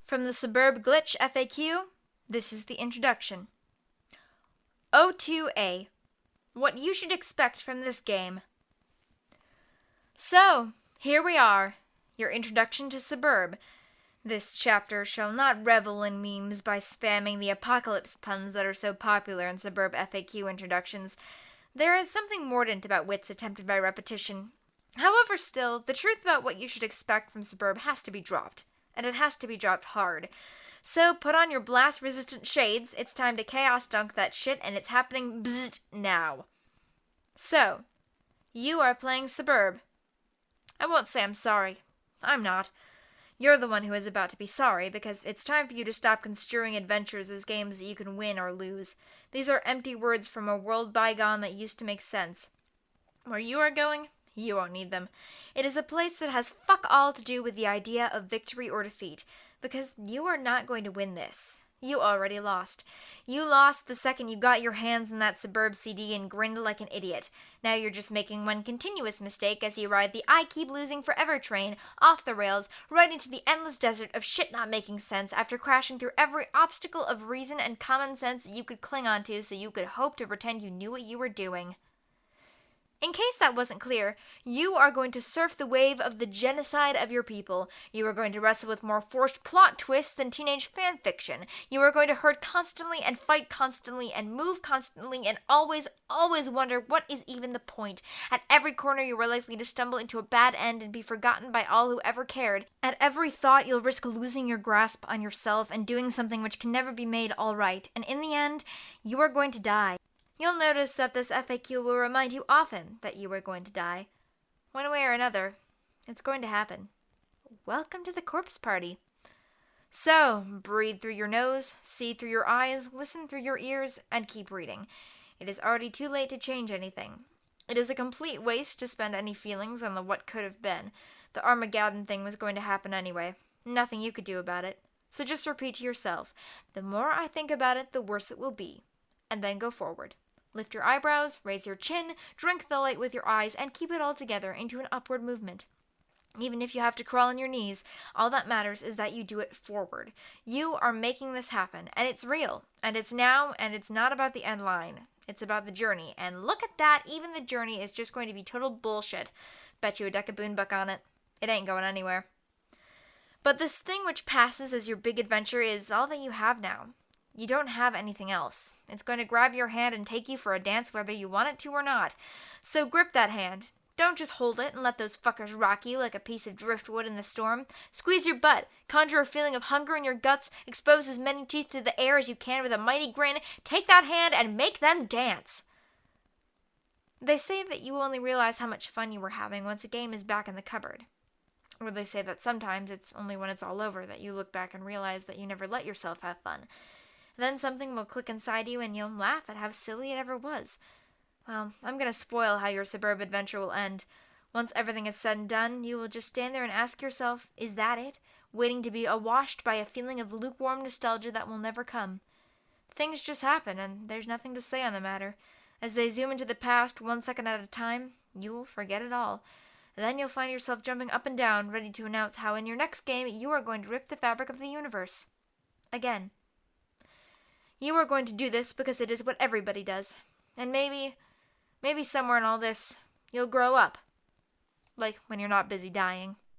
From the Sburb Glitch FAQ, this is the introduction. O2A. What you should expect from this game. So, here we are, your introduction to Sburb. This chapter shall not revel in memes by spamming the apocalypse puns that are so popular in Sburb FAQ introductions. There is something mordant about wits attempted by repetition. However, still, the truth about what you should expect from Sburb has to be dropped, and it has to be dropped hard. So put on your blast-resistant shades, it's time to chaos dunk that shit, and it's happening bzzzt now. So, you are playing Sburb. I won't say I'm sorry. I'm not. You're the one who is about to be sorry, because it's time for you to stop construing adventures as games that you can win or lose. These are empty words from a world bygone that used to make sense. Where you are going, you won't need them. It is a place that has fuck all to do with the idea of victory or defeat, because you are not going to win this. You already lost. You lost the second you got your hands in that Sburb CD and grinned like an idiot. Now you're just making one continuous mistake as you ride the I keep losing forever train off the rails right into the endless desert of shit not making sense after crashing through every obstacle of reason and common sense that you could cling onto so you could hope to pretend you knew what you were doing. In case that wasn't clear, you are going to surf the wave of the genocide of your people. You are going to wrestle with more forced plot twists than teenage fanfiction. You are going to hurt constantly and fight constantly and move constantly and always wonder what is even the point. At every corner you are likely to stumble into a bad end and be forgotten by all who ever cared. At every thought you'll risk losing your grasp on yourself and doing something which can never be made all right. And in the end, you are going to die. You'll notice that this FAQ will remind you often that you are going to die. One way or another, it's going to happen. Welcome to the corpse party. So, breathe through your nose, see through your eyes, listen through your ears, and keep reading. It is already too late to change anything. It is a complete waste to spend any feelings on the what could have been. The Armageddon thing was going to happen anyway. Nothing you could do about it. So just repeat to yourself, the more I think about it, the worse it will be. And then go forward. Lift your eyebrows, raise your chin, drink the light with your eyes, and keep it all together into an upward movement. Even if you have to crawl on your knees, all that matters is that you do it forward. You are making this happen, and it's real, and it's now, and it's not about the end line. It's about the journey, and look at that, even the journey is just going to be total bullshit. Bet you a deck of boonbuck on it. It ain't going anywhere. But this thing which passes as your big adventure is all that you have now. You don't have anything else. It's going to grab your hand and take you for a dance whether you want it to or not. So grip that hand. Don't just hold it and let those fuckers rock you like a piece of driftwood in the storm. Squeeze your butt, conjure a feeling of hunger in your guts, expose as many teeth to the air as you can with a mighty grin, take that hand and make them dance. They say that you only realize how much fun you were having once a game is back in the cupboard. Or they say that sometimes it's only when it's all over that you look back and realize that you never let yourself have fun. Then something will click inside you and you'll laugh at how silly it ever was. Well, I'm going to spoil how your Sburb adventure will end. Once everything is said and done, you will just stand there and ask yourself, is that it? Waiting to be awashed by a feeling of lukewarm nostalgia that will never come. Things just happen and there's nothing to say on the matter. As they zoom into the past 1 second at a time, you will forget it all. Then you'll find yourself jumping up and down, ready to announce how in your next game you are going to rip the fabric of the universe. Again. You are going to do this because it is what everybody does. And maybe somewhere in all this, you'll grow up. Like when you're not busy dying.